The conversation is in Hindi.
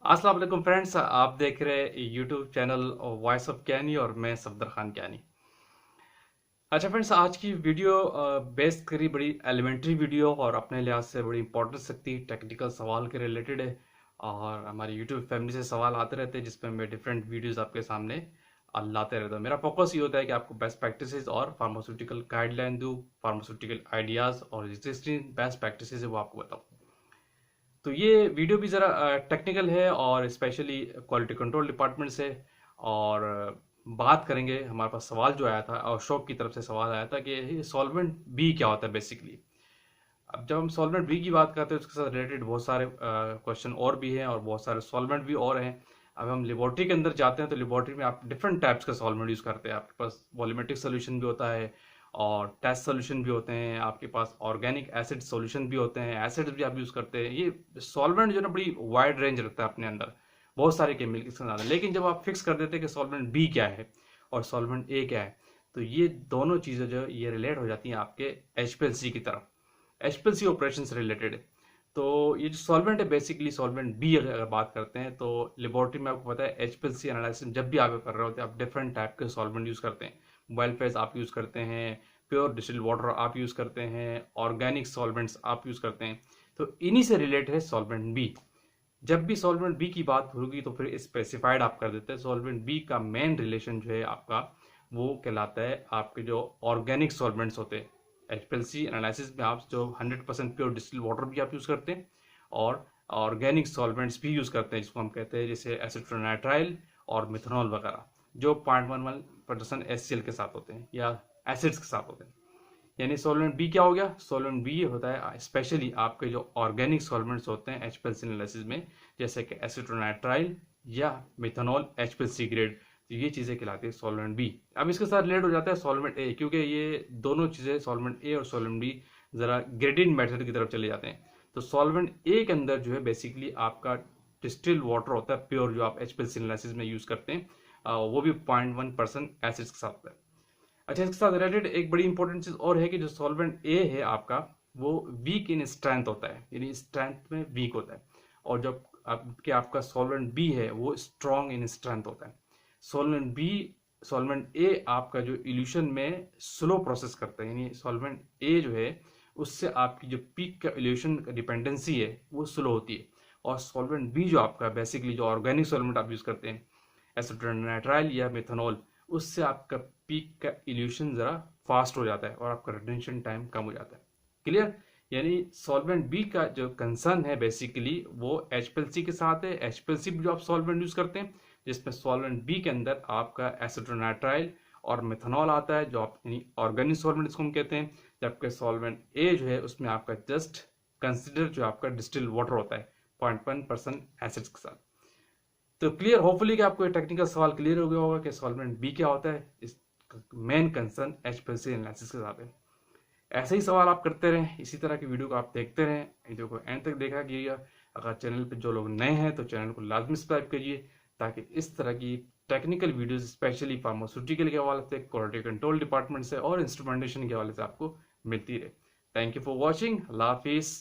अस्सलाम वालेकुम फ्रेंड्स, आप देख रहे हैं यूट्यूब चैनल वॉइस ऑफ कैनी और मैं सफदर खान कैनी। अच्छा फ्रेंड्स, आज की वीडियो बेस करी बड़ी एलिमेंट्री वीडियो और अपने लिहाज से बड़ी इंपॉर्टेंस रखती है, टेक्निकल सवाल के रिलेटेड है। और हमारी यूट्यूब फैमिली से सवाल आते रहते हैं जिसमें मैं डिफरेंट वीडियोस आपके सामने लाते रहता हूँ। मेरा फोकस ये होता है कि आपको बेस्ट प्रैक्टिसेस और फार्मास्यूटिकल गाइडलाइन दूँ, फार्मास्यूटिकल आइडियाज़ और जितनी बेस्ट प्रैक्टिसेस है वो आपको बताऊँ। तो ये वीडियो भी ज़रा टेक्निकल है और स्पेशली क्वालिटी कंट्रोल डिपार्टमेंट से। और बात करेंगे, हमारे पास सवाल जो आया था और शॉप की तरफ से सवाल आया था कि सॉल्वेंट बी क्या होता है बेसिकली। अब जब हम सॉल्वेंट बी की बात करते हैं उसके साथ रिलेटेड बहुत सारे क्वेश्चन और भी हैं और बहुत सारे सॉल्वेंट भी और हैं। अब हम लेबोरेटरी के अंदर जाते हैं तो लेबोरेटरी में आप डिफरेंट टाइप्स का सॉल्वेंट यूज़ करते हैं। आपके पास वॉल्यूमेट्रिक सोल्यूशन भी होता है और टेस्ट सोल्यूशन भी होते हैं, आपके पास ऑर्गेनिक एसिड सोल्यूशन भी होते हैं, एसिड्स भी आप यूज़ करते हैं। ये सॉल्वेंट जो है ना बड़ी वाइड रेंज रखता है अपने अंदर, बहुत सारे केमिकल्स के साथ। लेकिन जब आप फिक्स कर देते हैं कि सॉल्वेंट बी क्या है और सॉल्वेंट ए क्या है, तो ये दोनों चीज़ें जो ये रिलेट हो जाती हैं आपके एचपीएलसी की तरफ, एचपीएलसी ऑपरेशन से रिलेटेड है। तो ये जो सॉल्वेंट है बेसिकली सॉल्वेंट बी अगर बात करते हैं तो लेबोरेटरी में आपको पता है एचपीएलसी एनालिसिस जब भी आप कर रहे होते हैं आप डिफरेंट टाइप के सॉल्वेंट यूज़ करते हैं। मोबाइल फेस आप यूज़ करते हैं, प्योर डिस्टिल्ड वाटर आप यूज़ करते हैं, ऑर्गेनिक सॉल्वेंट्स आप यूज़ करते हैं। तो इन्हीं से रिलेटेड है सॉल्वेंट बी। जब भी सॉल्वेंट बी की बात होगी तो फिर स्पेसिफाइड आप कर देते हैं। सॉल्वेंट बी का मेन रिलेशन जो है आपका वो कहलाता है आपके जो ऑर्गेनिक सॉल्वेंट्स होते हैं। एचपीएलसी एनालिसिस में आप जो 100% प्योर डिस्टिल वाटर भी आप यूज़ करते हैं और ऑर्गेनिक सॉल्वेंट्स भी यूज़ करते हैं जिसको हम कहते हैं जैसे एसिटोनाइट्राइल और मिथनॉल वगैरह, जो 0.11% एचसीएल के साथ होते हैं या एसिड्स के साथ होते हैं। यानी सॉल्वेंट बी क्या हो गया? सॉल्वेंट बी होता है स्पेशली आपके जो ऑर्गेनिक सॉल्वेंट्स होते हैं एचपीएलसी एनालिसिस में, जैसे कि एसिटोनाइट्राइल या मिथनॉल एचपीएलसी ग्रेड। तो ये चीज़ें कहलाती है सॉल्वेंट बी। अब इसके साथ रिलेट हो जाता है सॉल्वेंट ए, क्योंकि ये दोनों चीज़ें सॉल्वेंट ए और सॉल्वेंट बी ज़रा ग्रेडियंट मेथड की तरफ चले जाते हैं। तो सॉल्वेंट ए के अंदर जो है बेसिकली आपका डिस्टिल वाटर होता है प्योर, जो आप एचपीएलसी एनालिसिस में यूज़ करते हैं, वो भी 0.1% एसिड्स के साथ होता है। अच्छा, इसके साथ रिलेटेड एक बड़ी इंपॉर्टेंट चीज और है कि जो सॉल्वेंट ए है आपका वो वीक इन स्ट्रेंथ होता है, यानी स्ट्रेंथ में वीक होता है। और जब आपका सॉल्वेंट बी है वो स्ट्रॉन्ग इन स्ट्रेंथ होता है। सॉल्वेंट बी सॉल्वेंट ए आपका जो इल्यूशन में स्लो प्रोसेस करता है, यानी सॉल्वेंट ए जो है उससे आपकी जो पीक का इल्यूशन डिपेंडेंसी है वो स्लो होती है। और सॉल्वेंट बी जो आपका बेसिकली जो ऑर्गेनिक सॉल्वेंट आप यूज करते हैं एसिटोनाइट्राइल या मिथनॉल, उससे आपका पीक का इल्यूशन ज़रा फास्ट हो जाता है और आपका रिटेंशन टाइम कम हो जाता है। क्लियर? यानी सॉल्वेंट बी का जो कंसर्न है बेसिकली वो एचपीएलसी के साथ है। एचपीएलसी भी जो आप सॉल्वेंट यूज़ करते हैं जिसमें सॉल्वेंट बी के अंदर आपका एसिटोनाइट्राइल और मिथनॉल आता है, जो आप यानी ऑर्गेनिक सॉल्वेंट इसको हम कहते हैं। जबकि सॉल्वेंट ए जो है उसमें आपका जस्ट कंसिडर जो आपका डिस्टिल वाटर होता है 0.1% एसिड्स के साथ। तो क्लियर, होपफुली कि आपको ये टेक्निकल सवाल क्लियर हो गया होगा कि सॉल्वेंट बी क्या होता है। इस मेन कंसर्न एचपीएलसी एनालिसिस के साथ है। ऐसे ही सवाल आप करते रहें, इसी तरह की वीडियो को आप देखते रहें। वीडियो को एंड तक देखा कीजिएगा। अगर चैनल पर जो लोग नए हैं तो चैनल को लाजमी सब्सक्राइब कीजिए ताकि इस तरह की टेक्निकल वीडियोस स्पेशली फार्मास्यूटिकल के हवाले से, क्वालिटी कंट्रोल डिपार्टमेंट से और इंस्ट्रूमेंटेशन के हवाले से आपको मिलती रहे। Thank you for watching. अल्लाह हाफिज़।